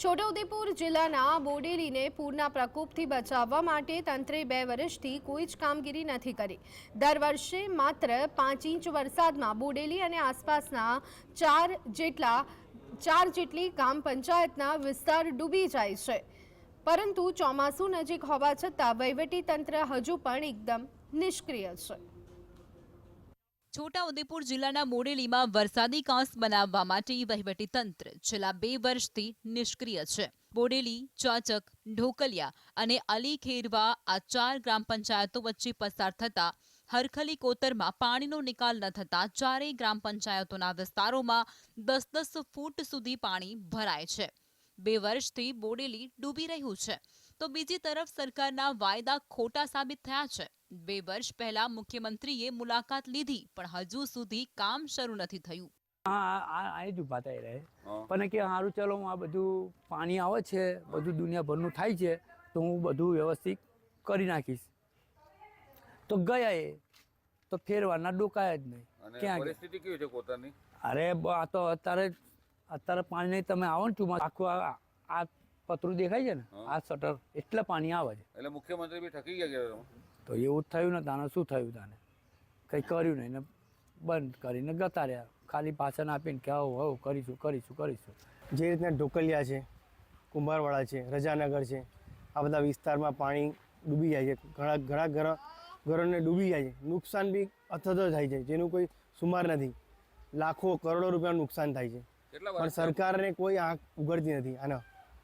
છોટાઉદેપુર જિલ્લાના બોડેલીને પૂરના પ્રકોપથી બચાવવા માટે તંત્રે 2 વર્ષથી કોઈ જ કામગીરી નથી કરી। દર વર્ષે માત્ર 5 ઇંચ વરસાદમાં બોડેલી અને આસપાસના ચાર જેટલી ગ્રામ પંચાયતના વિસ્તાર ડૂબી જાય છે, પરંતુ ચોમાસું નજીક હોવા છતાં વહીવટી તંત્ર હજુ પણ એકદમ નિષ્ક્રિય છે। છોટાઉદેપુર જિલ્લાના બોડેલીમાં વરસાદી કાંસ બનાવવા માટે વહીવટી તંત્ર છેલ્લા 2 વર્ષથી નિષ્ક્રિય છે। બોડેલી, ચાચક, ઢોકલિયા અને અલી ખેરવા આ 4 ગ્રામ પંચાયતો વચ્ચે પસાર થતા હરખલી કોતરમાં પાણીનો નિકાલ ન થતા ચારેય ગ્રામ પંચાયતોના વિસ્તારોમાં 10-10 ફૂટ સુધી પાણી ભરાય છે। 2 વર્ષથી બોડેલી ડૂબી રહ્યું છે, તો બીજી તરફ સરકારના વાયદા ખોટા સાબિત થયા છે। 2 વર્ષ પહેલા મુખ્યમંત્રીએ મુલાકાત લીધી, પણ હજુ સુધી કામ શરૂ નથી થયું। આ જ ઊભા થઈ રહે પણ કે સારું ચલો હું આ બધું પાણી આવે છે, બધું દુનિયાભરનું થાય છે, તો હું બધું વ્યવસ્થિત કરી નાખીશ। તો ગયા તો ફેરવાના ડોકાયા જ નહીં। ક્યાં પરિસ્થિતિ કેવી છે કોતરની? અરે આ તો અત્યારે પાણી નહીં, તમે આવો ને ચોમાસું આખું આ પતરું દેખાય છે ને, આ શટર એટલે પાણી આવે છે। એટલે મુખ્યમંત્રી બી ઠકી ગયા તો એવું જ થયું ને, તાને શું થયું? તાને કંઈ કર્યું નહીં ને બંધ કરીને ગતા રહ્યા, ખાલી ભાષણ આપીને કે આવું કરીશું। જે રીતના ઢોકલિયા છે, કુંભારવાડા છે, રજાનગર છે, આ બધા વિસ્તારમાં પાણી ડૂબી જાય છે। ઘણા ઘરોને ડૂબી જાય છે। નુકસાન બી અથતો થાય છે, જેનું કોઈ સુમાર નથી। લાખો કરોડો રૂપિયાનું નુકસાન થાય છે, પણ સરકારને કોઈ આંખ ઉઘડતી નથી।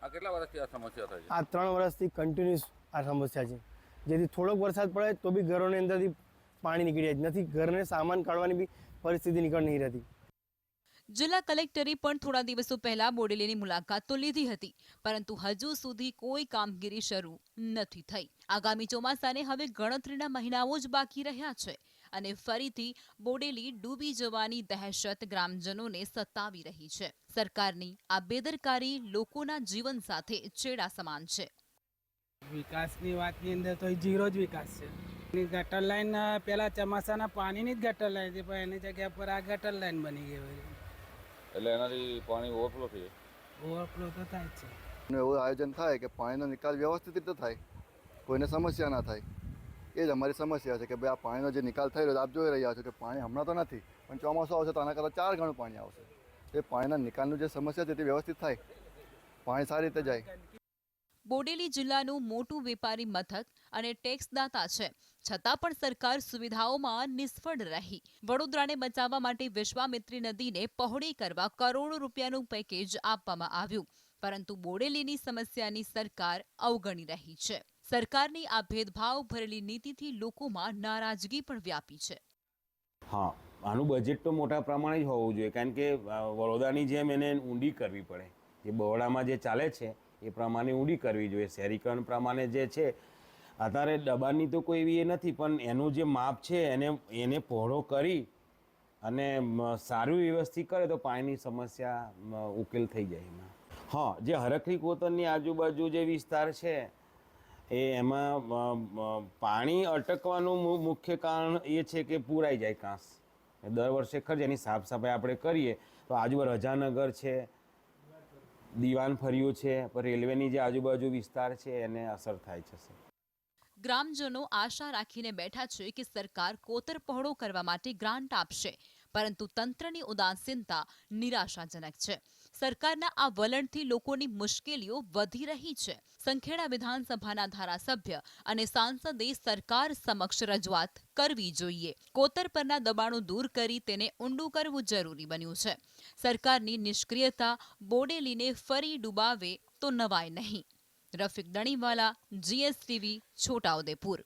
આ કેટલા વર્ષથી આ સમસ્યા થાય છે? આ 3 વર્ષથી કન્ટિન્યુઅસ આ સમસ્યા છે, જેથી થોડોક વરસાદ પડે તો બી ઘરોની અંદરથી પાણી નીકળી જાય નથી, ઘરને સામાન કાઢવાની બી પરિસ્થિતિ નીકળ નહીં રહેતી। જિલ્લા કલેક્ટરે પણ થોડા દિવસો પહેલા બોડેલીની મુલાકાત તો લીધી હતી, પરંતુ હજુ સુધી કોઈ કામગીરી શરૂ નથી થઈ। આગામી ચોમાસાને હવે ગણતરીના મહિનાઓ જ બાકી રહ્યા છે અને ફરીથી બોડેલી ડૂબી જવાની દહેશત ગ્રામજનોને સતાવી રહી છે। સરકારની આ બેદરકારી લોકોના જીવન સાથે ચેડા સમાન છે। વિકાસની વાતની અંદર તો ઝીરો જ વિકાસ છે। ગટર લાઈન પેલા ચોમાસાના પાણીની જ ગટર લાઈન હતી, પણ એની જગ્યા પર આ ગટર લાઈન બની ગઈ હોય, એટલે એનાથી પાણી ઓવરફ્લો થઈ ઓવરફ્લો તો થાય જ છે। એવું આયોજન થાય કે પાણીનો નિકાલ વ્યવસ્થિત રીતે થાય, કોઈને સમસ્યા ના થાય। એ જ અમારી સમસ્યા છે કે ભાઈ આ પાણીનો જે નિકાલ થઈ રહ્યો, આપ જોઈ રહ્યા છો કે પાણી હમણાં તો નથી, પણ ચોમાસું આવશે તો આના કરતાં 4 ગણું પાણી આવશે। એ પાણીના નિકાલનું જે સમસ્યા છે તે વ્યવસ્થિત થાય, પાણી સારી રીતે જાય। બોડેલી જિલ્લાનું મોટું વેપારી મથક અને ટેક્સદાતા છે, છતાં પણ સરકાર સુવિધાઓમાં નિષ્ફળ રહી। વડોદરાને બચાવવા માટે વિશ્વામિત્રી નદીને પહોળી કરવા કરોડો રૂપિયાનું પેકેજ આપવામાં આવ્યું, પરંતુ બોડેલીની સમસ્યાની સરકાર અવગણી રહી છે। સરકારની આ ભેદભાવ ભરેલી નીતિથી લોકોમાં નારાજગી પણ વ્યાપી છે। હા, આનું બજેટ તો મોટા પ્રમાણે જ હોવું જોઈએ, કારણ કે વડોદરાની જેમ એને ઊંડી કરવી પડે। જે બરોડામાં જે ચાલે છે એ પ્રમાણે ઊંડી કરવી જોઈએ। શહેરીકરણ પ્રમાણે જે છે અત્યારે દબાણની તો કોઈ એવી એ નથી, પણ એનું જે માપ છે એને પહોળો કરી અને સારું વ્યવસ્થિત કરે તો પાણીની સમસ્યા ઉકેલ થઈ જાય એમાં। હા, જે હરખલી કોતરની આજુબાજુ જે વિસ્તાર છે એમાં પાણી અટકવાનું મુખ્ય કારણ એ છે કે પૂરાઈ જાય કાંસ। દર વર્ષે ખરી એની સાફ સફાઈ આપણે કરીએ તો આજુબાજુ રજાનગર છે, દીવાન ફર્યું છે, પણ રેલવેની જે આજુબાજુ વિસ્તાર છે એને અસર થાય છે। ગ્રામજનો આશા રાખીને બેઠા છે કે સરકાર કોતર પહોળો કરવા માટે ગ્રાન્ટ આપશે, પરંતુ તંત્રની ઉદાસીનતા નિરાશાજનક છે। સરકારના આ વલણથી લોકોની મુશ્કેલીઓ વધી રહી છે। સંખેડા વિધાનસભાના ધારાસભ્ય અને સાંસદે સરકાર સમક્ષ રજૂઆત કરવી જોઈએ। કોતર પરના દબાણો દૂર કરી તેને ઊંડું કરવું જરૂરી બન્યું છે। સરકારની નિષ્ક્રિયતા બોડેલીને ફરી ડૂબાવે તો નવાય નહીં। રફીક દણીવાલા, GSTV, છોટાઉદેપુર।